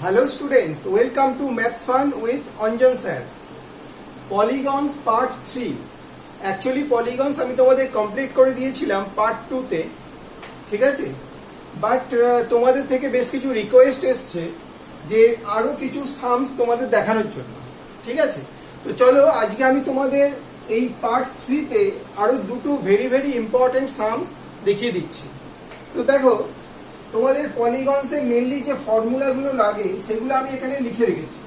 Hello students, welcome to Maths Fun with Anjan sir. Polygons part 3. Actually polygons আমি তোমাদের complete করে দিয়েছিলাম part 2 তে, ঠিক আছে? বাট তোমাদের থেকে বেশ কিছু রিকোয়েস্ট এসছে যে আরো কিছু সামস তোমাদের দেখানোর জন্য, ঠিক আছে? তো চলো আজকে আমি তোমাদের এই পার্ট 3 তে আরো দুটো ভেরি ভেরি ইম্পর্টেন্ট সামস দেখিয়ে দিচ্ছি। তো দেখো, তোমাদের পলিগনসের মেনলি যে ফর্মুলাগুলো লাগে সেগুলো আমি এখানে লিখে রেখেছি,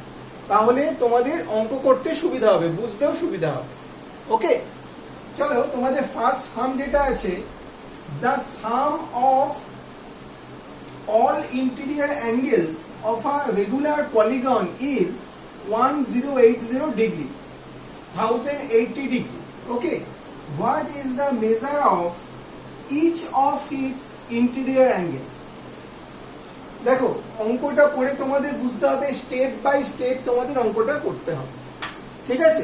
তাহলে তোমাদের অঙ্ক করতে সুবিধা হবে, বুঝতেও সুবিধা হবে। ওকে, চলো তোমাদের ফার্স্ট সাম যেটা আছে, the sum of all interior angles of a regular polygon is 1080 degree, 1080 degree. Okay, what is the measure of each of its interior angle? দেখো, অঙ্কটা পড়ে তোমাদের বুঝতে হবে, স্টেপ বাই স্টেপ তোমাদের অঙ্কটা করতে হবে, ঠিক আছে?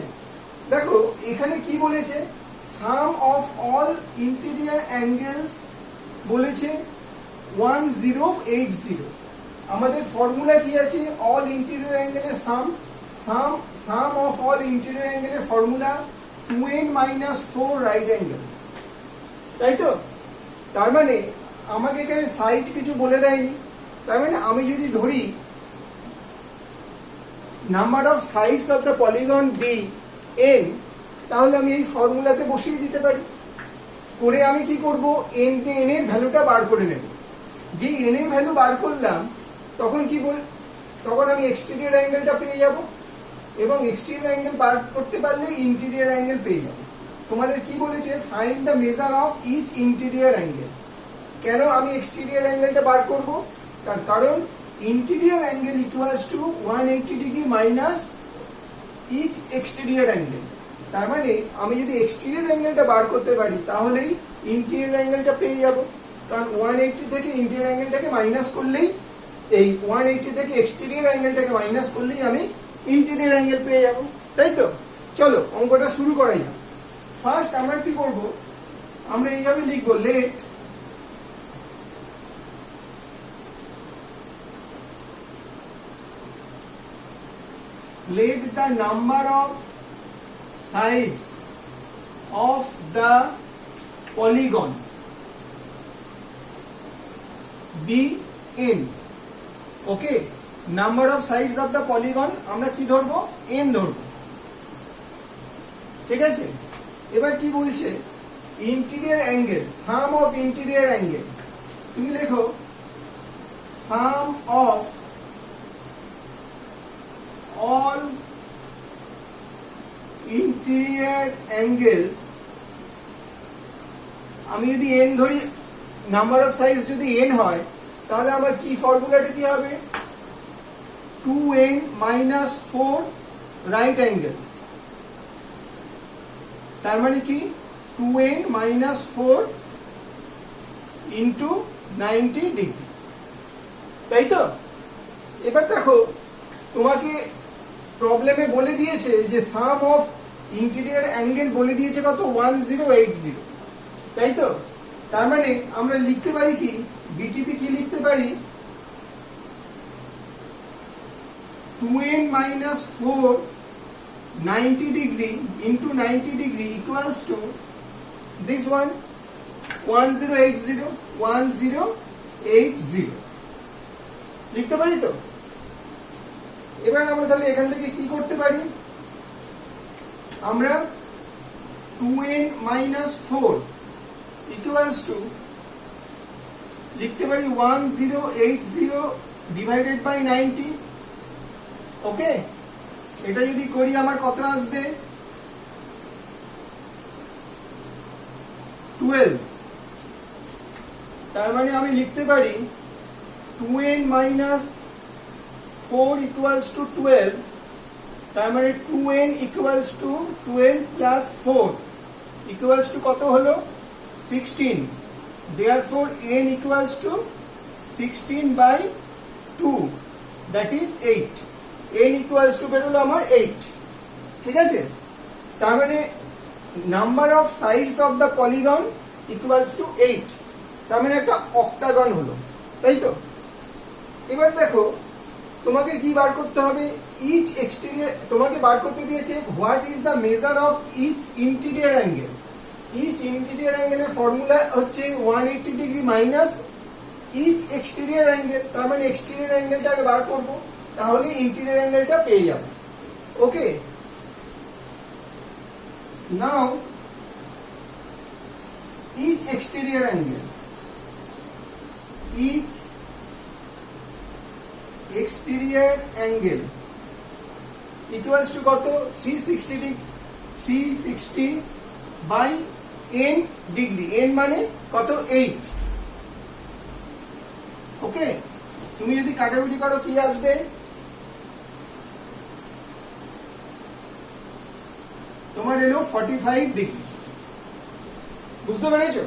দেখো এখানে কি বলেছে, sum of all interior angles বলেছে 1080। আমাদের ফর্মুলা কি আছে? অল ইন্টেরিয়র অ্যাঙ্গেলের সাম অফ অল ইন্টেরিয়র অ্যাঙ্গেলের ফর্মুলা 2n-4 রাইট অ্যাঙ্গেলস, তাই তো? তার মানে আমাকে এখানে সাইড কিছু বলে দেয়নি, তার মানে আমি যদি ধরি number of sides of the polygon be n, তাহলে আমি এই ফর্মুলাতে বসিয়ে দিতে পারি। করে আমি কি করব, n এর ভ্যালুটা বার করে নেব। যে n এর ভ্যালু বার করলাম তখন কি তখন আমি এক্সটেরিয়র অ্যাঙ্গেলটা পেয়ে যাব, এবং এক্সটেরিয়র অ্যাঙ্গেল বার করতে পারলে ইন্টেরিয়র অ্যাঙ্গেল পেয়ে যাব। তোমাদের কি বলেছে, find the measure of each interior angle. কেন আমি এক্সটেরিয়র অ্যাঙ্গেলটা বার করব? তার কারণ interior angle equals to 180 degree minus each exterior angle. তার মানে আমি যদি এক্সটেরিয়র অ্যাঙ্গেলটা বার করতে পারি তাহলেই ইন্টেরিয়র অ্যাঙ্গেলটা পেয়ে যাব, কারণ 180 থেকে ইন্টেরিয়র অ্যাঙ্গেলটাকে মাইনাস করলেই, এই 180 থেকে এক্সটেরিয়র অ্যাঙ্গেলটাকে মাইনাস করলেই আমি ইন্টেরিয়র অ্যাঙ্গেল পেয়ে যাব, তাই তো? চলো অঙ্কটা শুরু করাই যাক। ফার্স্ট আমরা কি করব, আমরা এইভাবে লিখবো, let the number of sides of the polygon be n. Okay, number of sides of the polygon আমরা কি ধরবো, n ধরবো, ঠিক আছে? এবার কি বলছে, interior angle, some of interior angle. তুমি লেখো সাম অফ all interior angles, আমি যদি n ধরি, নাম্বার অফ সাইডস যদি n হয়, তাহলে আমার কি ফর্মুলাটা কি হবে, 2n-4 রাইট অ্যাঙ্গেলস। তার মানে কি 2n-4 ইন্টু 90 ডিগ্রি, তাই তো? এবার দেখো, তোমাকে প্রবলেমে বলে দিয়েছে যে সাম অফ ইন্টেরিয়র অ্যাঙ্গেল বলে দিয়েছে কত, 1080, তাই তো? তার মানে আমরা লিখতে পারি কি, বিটিপি কি লিখতে পারি, 2n-4 90 degree into 90 degree equals to this one 1080 লিখতে পারি তো? এবার আমরা তাহলে এখান থেকে কি করতে পারি, আমরা 2n-4 ইকুয়ালস টু লিখতে পারি 1080 ডিভাইডেড বাই 90। ওকে, এটা যদি করি আমার কত আসবে, 12। তার মানে আমি লিখতে পারি 2n-4 equals to 12, তার মানে 2n equals to 12 plus 4 equals to কত হলো, 16। therefore n equals to 16/2, that is 8। n equals to বেরোলো আমার 8, ঠিক আছে? তার মানে number of sides of the polygon equals to 8, তার মানে একটা অক্টাগন হলো, তাই তো? এবার দেখো তোমাকে কি বার করতে হবে, ইচ এক্সটেরিয়র, তোমাকে বার করতে দিয়েছে what is the measure of each interior angle. Each interior অ্যাঙ্গেলের ফর্মুলা হচ্ছে 180 degree minus each exterior angle, তার মানে এক্সটেরিয়র অ্যাঙ্গেলটাকে বার করব, তাহলে ইন্টেরিয়র অ্যাঙ্গেলটা পেয়ে যাব। Okay, now each exterior angle, each exterior angle equals to কত, 360 বাই n ডিগ্রি, n মানে কত 8। ওকে, তুমি যদি কাটাকুটি করো কি আসবে, তোমার এলো 45 ডিগ্রি। বুঝতে পেরেছো?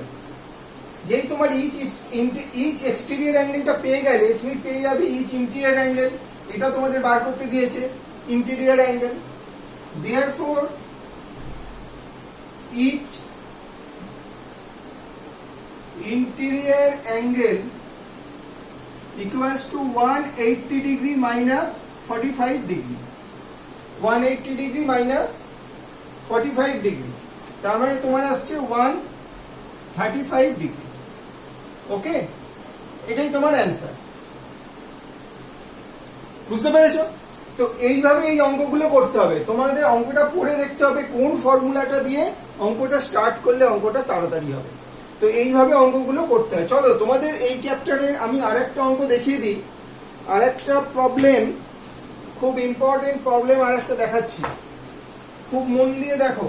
যেই তোমার ইচ এক্সটেরিয়র অ্যাঙ্গেলটা পেয়ে গেলে তুমি পেয়ে যাবে ইচ ইন্টেরিয়র অ্যাঙ্গেল, এটা তোমাদের বার করতে দিয়েছে interior angle. Therefore each interior angle equals to 180 degree minus 45 degree, 180 degree minus 45 degree, তার মানে তোমার আসছে 135 ডিগ্রি। ওকে, এটাই তোমার অ্যান্সার। বুঝতে পেরেছো? তো এইভাবে এই অঙ্কগুলো করতে হবে, তোমাদের অঙ্কটা পড়ে দেখতে হবে কোন ফর্মুলাটা দিয়ে অঙ্কটা স্টার্ট করলে অঙ্কটা তাড়াতাড়ি হবে। তো এইভাবে অঙ্কগুলো করতে হয়। চলো তোমাদের এই চ্যাপ্টারে আমি আরেকটা অঙ্ক দেখিয়ে দিই, আরেকটা প্রবলেম, খুব ইম্পর্টেন্ট প্রবলেম আরেকটা দেখাচ্ছি, খুব মন দিয়ে দেখো।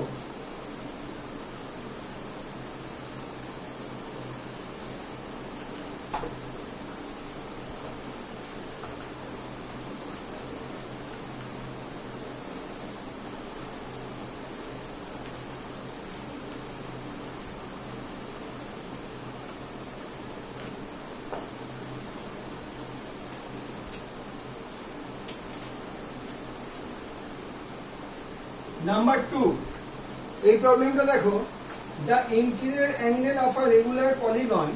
নাম্বার 2, এই প্রবলেমটা দেখো, the interior angle of a regular polygon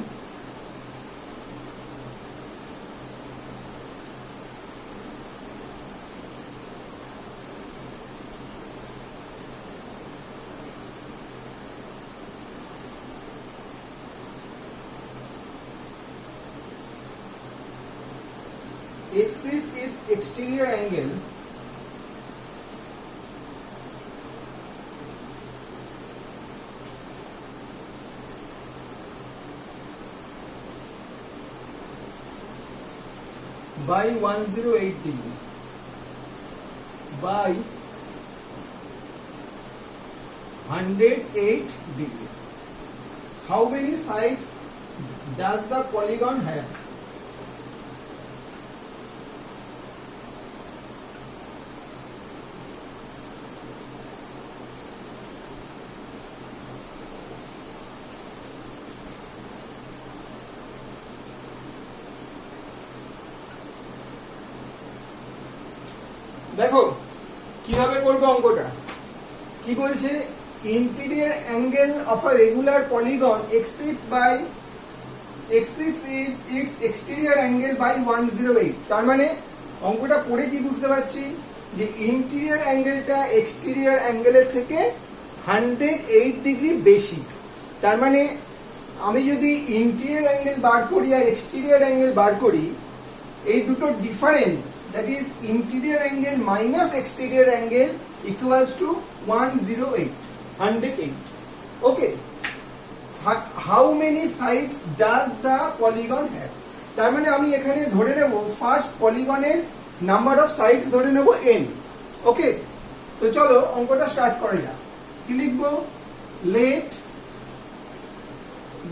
exceeds its exterior angle by 108 degree by 108 degree. How many sides does the polygon have? দেখো কিভাবে করবে অঙ্কটা, কি বলছে, interior angle of a regular polygon exceeds its exterior angle by 108। তার মানে অঙ্কটা পড়ে কি বুঝতে পারছি যে ইন্টেরিয়র অ্যাঙ্গেলটা এক্সটেরিয়র অ্যাঙ্গেলের থেকে 108 ডিগ্রি বেশি। তার মানে আমি যদি ইন্টেরিয়র অ্যাঙ্গেল বার করি আর এক্সটেরিয়র অ্যাঙ্গেল বার করি, এই দুটো difference, that is interior angle minus exterior angle equals to 108. Okay, how many sides does the polygon have? তার মানে আমি এখানে ধরে নেব ফার্স্ট পলিগনের নাম্বার অফ সাইডস ধরে নেব n। ওকে, তো চলো অঙ্কটা স্টার্ট করা যাক। কি লিখবো, let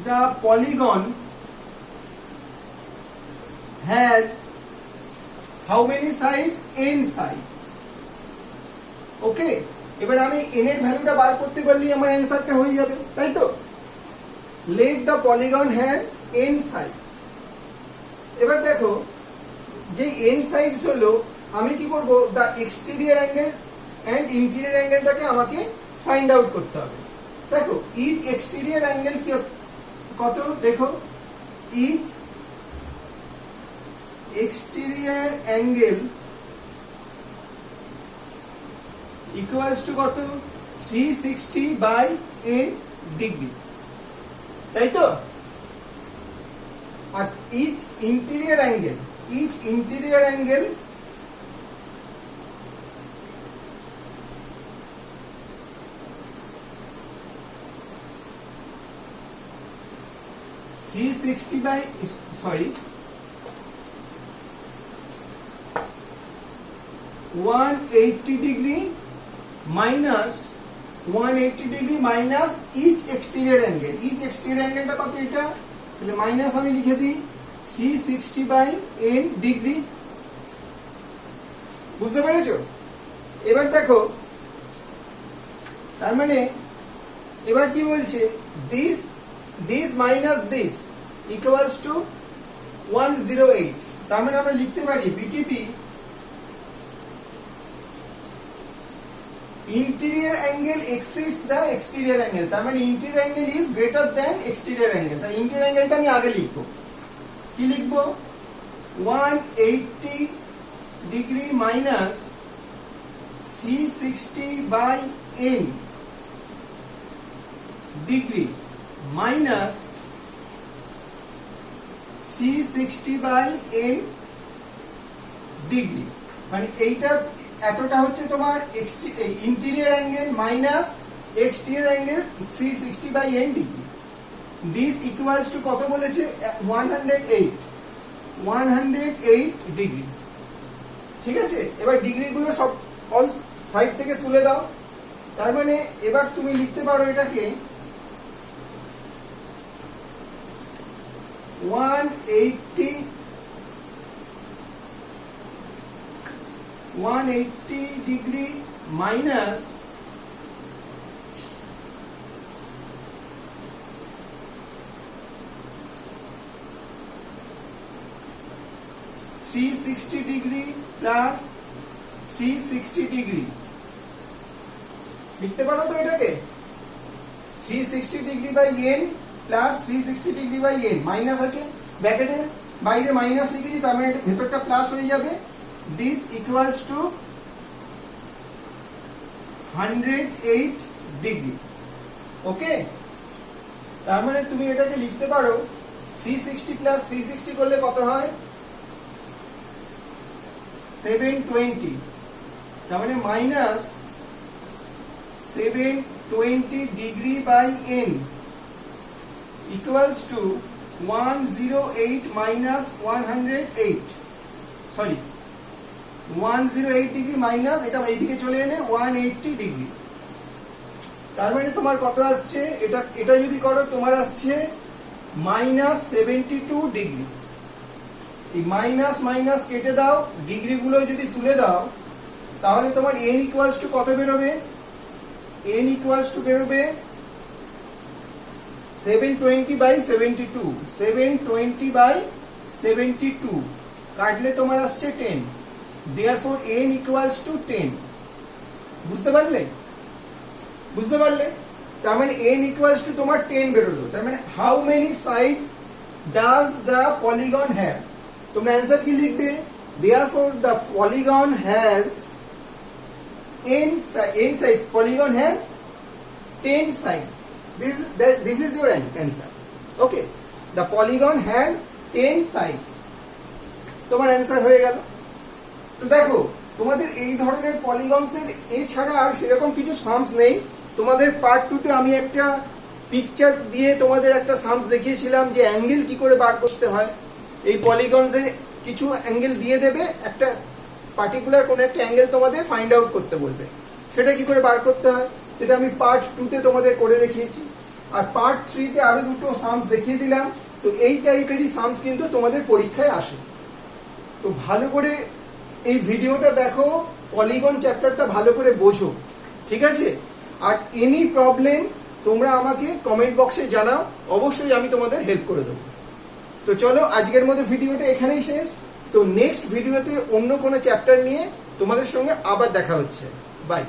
the polygon has how many sides? n sides. ওকে, এবার আমি n এর ভ্যালুটা বার করতে পারলেই আমার অ্যানসারটা হয়ে যাবে, তাই তো? let the polygon has n sides। এবার দেখো যে n sides হলো, আমি কি করব, the exterior angle and interior অ্যাঙ্গেলটাকে আমাকে ফাইন্ড আউট করতে হবে। দেখো each exterior angle কি কত, দেখো each exterior angle equals to কত 360/n ডিগ্রি, তাই তো? আর each interior angle sorry 180 degree minus 180 degree minus each exterior অ্যাঙ্গেলটা কত? এটা তাহলে মাইনাস আমি লিখে দিই 360/n ডিগ্রি। বুঝতে পেরেছো? এবার দেখো, তার মানে এবার কি বলছে, this minus this equals to 108। তার মানে আমরা লিখতে পারি BTP interior angle exceeds the exterior angle। তার মানে interior angle is greater than exterior angle। তাই interior angle-টা আমি আগে লিখবো। কি লিখবো? 180 degree minus 360/n degree minus 360/n degree, মানে এইটা এতটা হচ্ছে তোমার interior angle minus exterior angle 360/n degree. This equals to কত বলেছে? 108 ডিগ্রি। ঠিক আছে, এবার ডিগ্রিগুলো সব অল সাইড থেকে তুলে দাও। তার মানে এবার তুমি লিখতে পারো এটাকে 180 degree minus 360 degree plus 360 degree লিখতে পারো তো এটাকে? 360 ডিগ্রি বাই n প্লাস 360 ডিগ্রি বাই n, মাইনাস আছে ব্র্যাকেটে, বাইরে মাইনাস লিখেছি, তার মানে ভেতরটা প্লাস হয়ে যাবে। This equals to 108 degree. Okay, তার মানে তুমি এটাকে লিখতে পারো 360 প্লাস 360 করলে কত হয়? 720। তার মানে minus 720 degree by n equals to 108 minus 108, sorry 108 degree minus এটা এইদিকে চলে এলে 180 ডিগ্রি। তার মানে তোমার কত আসছে? এটা যদি করো তোমার আসছে মাইনাস 72 ডিগ্রি। এই মাইনাস মাইনাস কেটে দাও, ডিগ্রিগুলো যদি তুলে দাও তাহলে তোমার n ইকুয়ালস টু কত বেরোবে? n ইকুয়ালস টু বেরোবে 720/72, 720/72 কাটলে তোমার আসছে 10। therefore n equals to 10। বুঝতে পারলে? তার মানে n equals to তোমার 10 বেরোলো। তার মানে how many sides does the polygon have? তোমরা অ্যানসার কি লিখবে? therefore the polygon has n sides, polygon has 10 sides। This is your answer. Okay, the polygon has 10 sides। তোমার অ্যানসার হয়ে গেল। তো দেখো, তোমাদের এই ধরনের পলিগনসের এছাড়া আর সেরকম কিছু সামস নেই। তোমাদের পার্ট 2 তে আমি একটা পিকচার দিয়ে তোমাদের একটা সামস দেখিয়েছিলাম যে অ্যাঙ্গেল কি করে বার করতে হয়। এই পলিগনসের কিছু অ্যাঙ্গেল দিয়ে দেবে, একটা পার্টিকুলার কোন একটা অ্যাঙ্গেল তোমাদের ফাইন্ড আউট করতে বলবে, সেটা কি করে বার করতে হয় সেটা আমি পার্ট 2 তে তোমাদের করে দেখিয়েছি। আর পার্ট 3 তে আরো দুটো সামস দেখিয়ে দিলাম। তো এই টাইপেরই সামস কিন্তু তোমাদের পরীক্ষায় আসে। তো ভালো করে এই ভিডিওটা দেখো, পলিগন চ্যাপ্টারটা ভালো করে বোঝো, ঠিক আছে? আর এনি প্রবলেম তোমরা আমাকে কমেন্ট বক্সে জানাও, অবশ্যই আমি তোমাদের হেল্প করে দেবো। তো চলো, আজকের মতো ভিডিওটা এখানেই শেষ। তো নেক্সট ভিডিওতে অন্য কোনো চ্যাপ্টার নিয়ে তোমাদের সঙ্গে আবার দেখা হচ্ছে। বাই।